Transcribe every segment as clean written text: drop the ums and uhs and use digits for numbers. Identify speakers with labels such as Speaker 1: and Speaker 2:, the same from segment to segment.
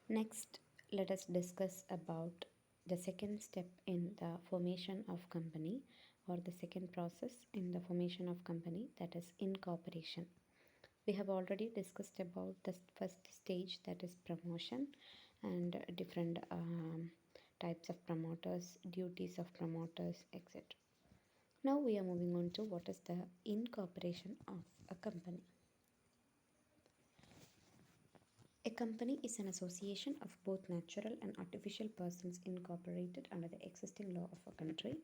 Speaker 1: Next, let us discuss about the second step in the formation of company, or the second process in the formation of company, that is incorporation. We have already discussed about the first stage, that is promotion, and different types of promoters, duties of promoters, etc. Now we are moving on to what is the incorporation of a company. A company is an association of both natural and artificial persons incorporated under the existing law of a country.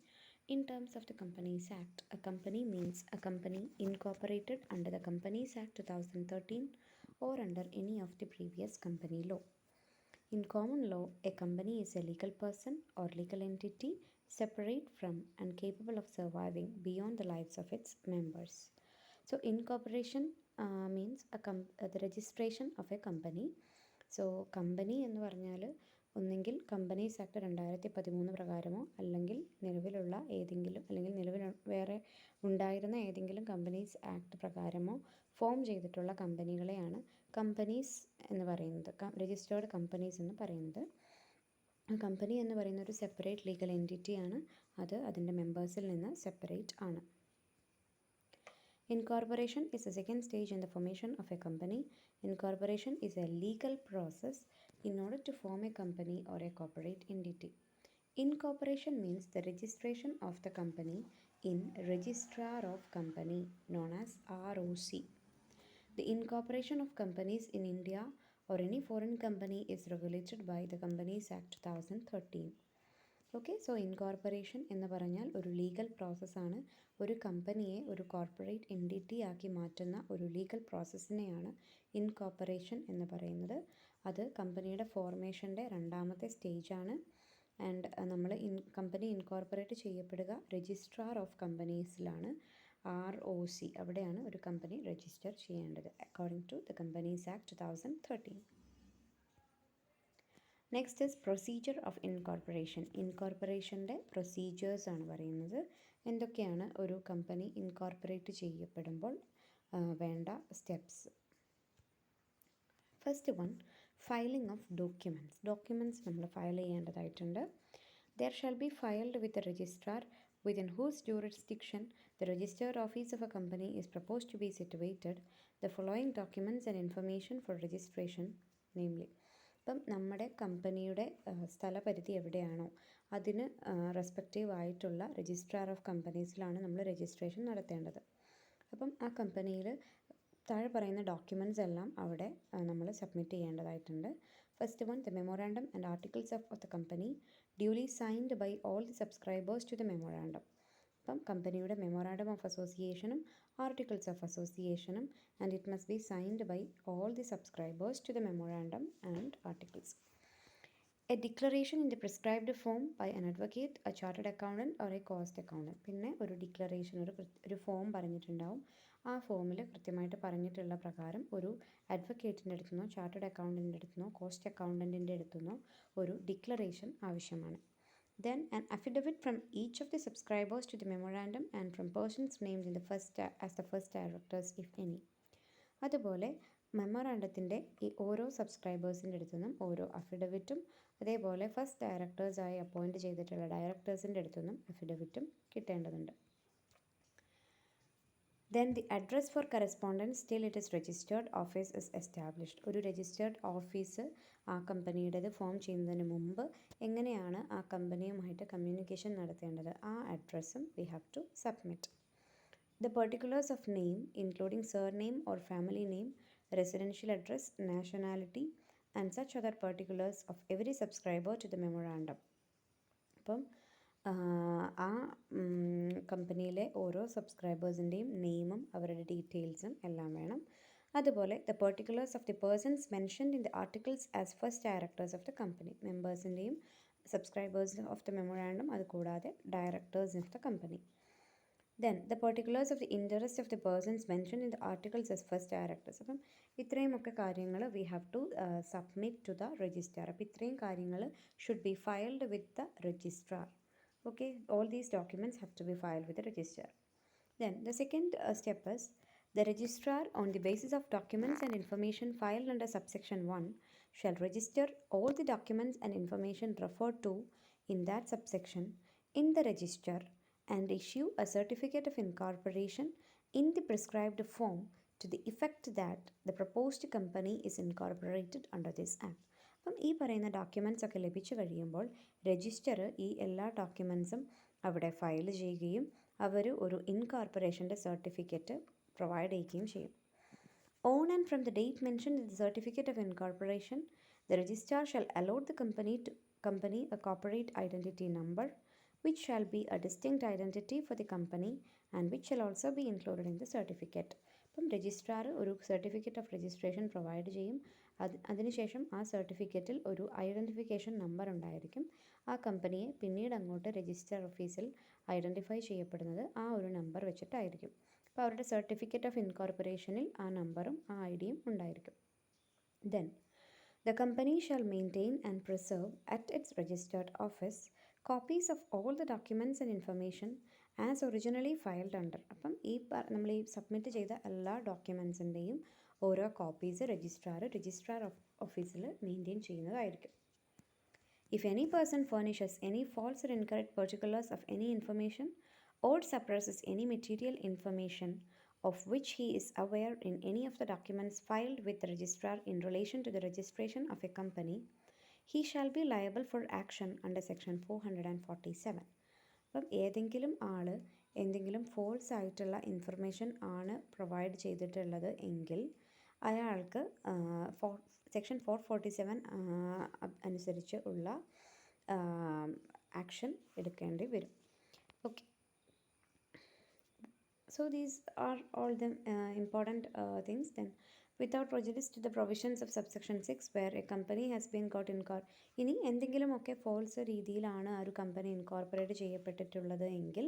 Speaker 1: In terms of the Companies Act, a company means a company incorporated under the Companies Act 2013 or under any of the previous company law. In common law, a company is a legal person or legal entity separate from and capable of surviving beyond the lives of its members. So, incorporation means the registration of a company. So company എന്ന് പറഞ്ഞാൽ ഒന്നെങ്കിൽ companies act 2013 പ്രകാരമോ അല്ലെങ്കിൽ നിലവിലുള്ള ഏതെങ്കിലും അല്ലെങ്കിൽ നിലവിൽ വേറെ ഉണ്ടായിരുന്ന ഏതെങ്കിലും കമ്പനീസ് ആക്ട് പ്രകാരമോ ഫോം ചെയ്തിട്ടുള്ള കമ്പനികളെയാണ് കമ്പനീസ് എന്ന് പറയുന്നത്, രജിസ്റ്റേർഡ് കമ്പനീസ് എന്ന് പറയുന്നത്. കമ്പനി എന്ന് പറയുന്ന ഒരു സെപ്പറേറ്റ് ലീഗൽ എൻറ്റിറ്റിയാണ്. അത് അതിൻ്റെ മെമ്പേഴ്സിൽ നിന്ന് സെപ്പറേറ്റ് ആണ്. Incorporation is the second stage in the formation of a company. Incorporation is a legal process in order to form a company or a corporate entity. Incorporation means the registration of the company in Registrar of Company, known as ROC. The incorporation of companies in India or any foreign company is regulated by the Companies Act 2013. Okay, so incorporation എന്ന് പറഞ്ഞാൽ ഒരു legal പ്രോസസ്സാണ്. ഒരു കമ്പനിയെ ഒരു corporate entity ആക്കി മാറ്റുന്ന ഒരു ലീഗൽ പ്രോസസ്സിനെയാണ് ഇൻകോർപ്പറേഷൻ എന്ന് പറയുന്നത്. അത് കമ്പനിയുടെ ഫോർമേഷൻ്റെ രണ്ടാമത്തെ സ്റ്റേജാണ്. ആൻഡ് നമ്മൾ കമ്പനി ഇൻകോർപ്പറേറ്റ് ചെയ്യപ്പെടുക രജിസ്ട്രാർ ഓഫ് കമ്പനീസിലാണ്, ROC. അവിടെയാണ് ഒരു കമ്പനി രജിസ്റ്റർ ചെയ്യേണ്ടത് according to the companies act 2013. Next is procedure of incorporation. ഇൻകോർപ്പറേഷൻ്റെ പ്രൊസീജിയേഴ്സ് ആണ് പറയുന്നത്. എന്തൊക്കെയാണ് ഒരു കമ്പനി ഇൻകോർപ്പറേറ്റ് ചെയ്യപ്പെടുമ്പോൾ വേണ്ട steps. First one, filing of documents നമ്മൾ ഫയൽ ചെയ്യേണ്ടതായിട്ടുണ്ട്. There shall be filed with the registrar within whose jurisdiction the registered office of a company is proposed to be situated. The following documents and information for registration, namely, ഇപ്പം നമ്മുടെ കമ്പനിയുടെ സ്ഥലപരിധി എവിടെയാണോ അതിന് respective ആയിട്ടുള്ള registrar of കമ്പനീസിലാണ് നമ്മൾ registration നടത്തേണ്ടത്. അപ്പം ആ കമ്പനിയിൽ താഴെ പറയുന്ന ഡോക്യുമെൻറ്റ്സ് എല്ലാം അവിടെ നമ്മൾ സബ്മിറ്റ് ചെയ്യേണ്ടതായിട്ടുണ്ട്. First one, the memorandum and articles of the company duly signed by all the subscribers to the memorandum. അപ്പം കമ്പനിയുടെ മെമ്മോറാണ്ടം ഓഫ് അസോസിയേഷനും ആർട്ടിക്കിൾസ് ഓഫ് അസോസിയേഷനും, and it must be signed by all the subscribers to the memorandum and articles. A declaration in the prescribed form by an advocate, a chartered accountant or a cost accountant. പിന്നെ ഒരു declaration, ഒരു form പറഞ്ഞിട്ടുണ്ടാവും. ആ ഫോമിൽ കൃത്യമായിട്ട് പറഞ്ഞിട്ടുള്ള പ്രകാരം ഒരു അഡ്വക്കേറ്റിൻ്റെ അടുത്തുനിന്നോ ചാർട്ടേഡ് അക്കൗണ്ടൻറ്റിൻ്റെ അടുത്തുനിന്നോ കോസ്റ്റ് അക്കൗണ്ടൻറ്റിൻ്റെ അടുത്തുനിന്നോ ഒരു ഡിക്ലറേഷൻ ആവശ്യമാണ്. Then an affidavit from each of the subscribers to the memorandum and from persons named in the as the first directors, if any. അതുപോലെ മെമ്മോറാണ്ടത്തിൻ്റെ ഈ ഓരോ സബ്സ്ക്രൈബേഴ്സിൻ്റെ അടുത്തു നിന്നും ഓരോ അഫിഡവിറ്റും, അതേപോലെ ഫസ്റ്റ് ഡയറക്ടേഴ്സായി അപ്പോയിൻറ്റ് ചെയ്തിട്ടുള്ള ഡയറക്ടേഴ്സിൻ്റെ അടുത്തു നിന്നും അഫിഡവിറ്റും കിട്ടേണ്ടതുണ്ട്. Then the address for correspondence till it is registered office is established. ഒരു രജിസ്റ്റേർഡ് ഓഫീസ് ആ കമ്പനിയുടേത് ഫോം ചെയ്യുന്നതിന് മുമ്പ് എങ്ങനെയാണ് ആ കമ്പനിയുമായിട്ട് കമ്മ്യൂണിക്കേഷൻ നടത്തേണ്ടത്, ആ അഡ്രസ്സും we have to submit. The particulars of name including surname or family name, residential address, nationality and such other particulars of every subscriber to the memorandum. അപ്പം ആ കമ്പനിയിലെ ഓരോ സബ്സ്ക്രൈബേഴ്സിൻ്റെയും നെയിമും അവരുടെ ഡീറ്റെയിൽസും എല്ലാം വേണം. അതുപോലെ the particulars of the persons mentioned in the articles as first directors of the company. മെമ്പേഴ്സിൻ്റെയും സബ്സ്ക്രൈബേഴ്സ് ഓഫ് ദ മെമ്മോറാണ്ടം, അതുകൂടാതെ directors of the company. Then the particulars of the interest of the persons mentioned in the articles as first directors. അപ്പം ഇത്രയുമൊക്കെ കാര്യങ്ങൾ we have to submit to the registrar. അപ്പം ഇത്രയും കാര്യങ്ങൾ should be filed with the registrar. Okay, all these documents have to be filed with the registrar. Then the second step is the registrar, on the basis of documents and information filed under subsection 1, shall register all the documents and information referred to in that subsection in the register and issue a certificate of incorporation in the prescribed form to the effect that the proposed company is incorporated under this act. അപ്പം ഈ പറയുന്ന documents ഒക്കെ ലഭിച്ചു കഴിയുമ്പോൾ register ഈ എല്ലാ ഡോക്യുമെൻറ്റ്സും അവിടെ file ചെയ്യുകയും അവർ ഒരു ഇൻകോർപ്പറേഷൻ്റെ സർട്ടിഫിക്കറ്റ് പ്രൊവൈഡ് ചെയ്യുകയും ചെയ്യും. On and from the date mentioned in the certificate of incorporation, the registrar shall allot the company a corporate identity number, which shall be a distinct identity for the company and which shall also be included in the certificate. അപ്പം registrar ഒരു certificate of registration provide ചെയ്യും. അതിനുശേഷം ആ സർട്ടിഫിക്കറ്റിൽ ഒരു identification number ഉണ്ടായിരിക്കും. ആ കമ്പനിയെ പിന്നീട് അങ്ങോട്ട് രജിസ്റ്റർ ഓഫീസിൽ ഐഡൻറ്റിഫൈ ചെയ്യപ്പെടുന്നത് ആ ഒരു നമ്പർ വെച്ചിട്ടായിരിക്കും. അപ്പോൾ അവരുടെ സർട്ടിഫിക്കറ്റ് ഓഫ് ഇൻകോർപ്പറേഷനിൽ ആ നമ്പറും ആ ഐ ഡിയും ഉണ്ടായിരിക്കും. Then the company shall maintain and preserve at its registered office copies of all the documents and information as originally filed under. അപ്പം നമ്മൾ ഈ സബ്മിറ്റ് ചെയ്ത എല്ലാ ഡോക്യുമെൻസിൻ്റെയും ഓരോ കോപ്പീസ് രജിസ്ട്രാർ ഓഫീസിൽ മെയിൻറ്റെയിൻ ചെയ്യുന്നതായിരിക്കും. If any person furnishes any false or incorrect particulars of any information or suppresses any material information of which he is aware in any of the documents filed with the registrar in relation to the registration of a company, he shall be liable for action under section 447. അപ്പം ഏതെങ്കിലും ആൾ എന്തെങ്കിലും false ആയിട്ടുള്ള information ആണ് provide ചെയ്തിട്ടുള്ളത് എങ്കിൽ അയാൾക്ക് section 447 അനുസരിച്ച് ഉള്ള ആക്ഷൻ എടുക്കേണ്ടി വരും. Okay, so these are all the important things. Then without prejudice to the provisions of subsection 6 where a company has been got ഇനി എന്തെങ്കിലുമൊക്കെ ഫോൾസ് രീതിയിലാണ് ആ ഒരു കമ്പനി ഇൻകോർപ്പറേറ്റ് ചെയ്യപ്പെട്ടിട്ടുള്ളത് എങ്കിൽ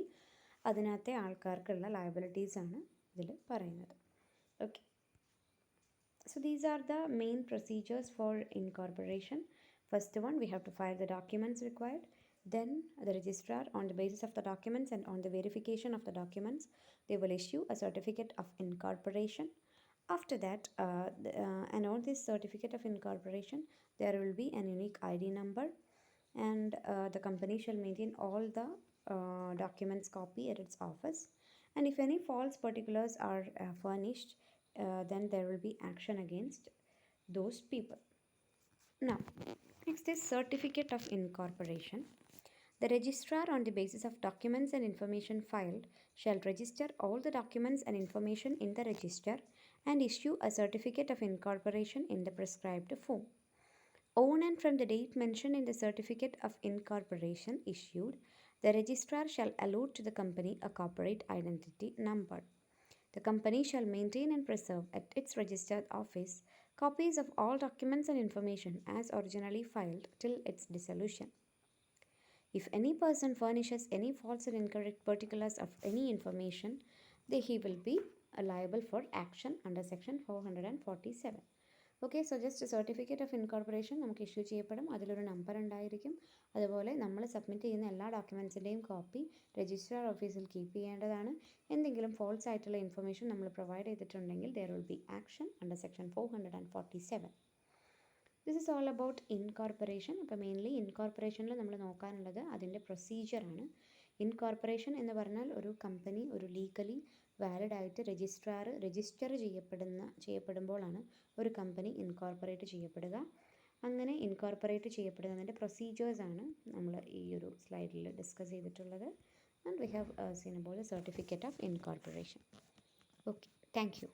Speaker 1: അതിനകത്തെ ആൾക്കാർക്കുള്ള ലയബിലിറ്റീസ് ആണ് ഇതിൽ പറയുന്നത്. Okay, so these are the main procedures for incorporation. First one, we have to file the documents required. Then the registrar, on the basis of the documents and on the verification of the documents, they will issue a certificate of incorporation. After that, and on this certificate of incorporation, there will be an unique ID number, and the company shall maintain all the documents copy at its office. And if any false particulars are furnished, then there will be action against those people. Now, next is certificate of incorporation. The registrar, on the basis of documents and information filed, shall register all the documents and information in the register and issue a certificate of incorporation in the prescribed form. On and from the date mentioned in the certificate of incorporation issued, the registrar shall allot to the company a corporate identity number. The company shall maintain and preserve at its registered office copies of all documents and information as originally filed till its dissolution. If any person furnishes any false or incorrect particulars of any information, then he will be liable for action under section 447. Okay, so just a certificate of incorporation നമുക്ക് issue ചെയ്യപ്പെടും. അതിലൊരു number ഉണ്ടായിരിക്കും. അതുപോലെ നമ്മൾ submit ചെയ്യുന്ന എല്ലാ ഡോക്യുമെൻസിൻ്റെയും copy registrar ഓഫീസിൽ keep ചെയ്യേണ്ടതാണ്. എന്തെങ്കിലും ഫോൾസ് ആയിട്ടുള്ള ഇൻഫർമേഷൻ നമ്മൾ പ്രൊവൈഡ് ചെയ്തിട്ടുണ്ടെങ്കിൽ there will be action under section 447. This is all about incorporation. അപ്പോൾ മെയിൻലി ഇൻകോർപ്പറേഷനിൽ നമ്മൾ നോക്കാനുള്ളത് അതിൻ്റെ പ്രൊസീജിയറാണ്. ഇൻകോർപ്പറേഷൻ എന്ന് പറഞ്ഞാൽ ഒരു കമ്പനി ഒരു ലീഗലി വാലിഡ് ആയിട്ട് രജിസ്റ്റർ ചെയ്യപ്പെടുമ്പോഴാണ് ഒരു കമ്പനി ഇൻകോർപ്പറേറ്റ് ചെയ്യപ്പെടുക. അങ്ങനെ ഇൻകോർപ്പറേറ്റ് ചെയ്യപ്പെടുന്നതിൻ്റെ പ്രൊസീജിയേഴ്സാണ് നമ്മൾ ഈ ഒരു സ്ലൈഡിൽ ഡിസ്കസ് ചെയ്തിട്ടുള്ളത്. And we have seen about the certificate of incorporation. Okay, thank you.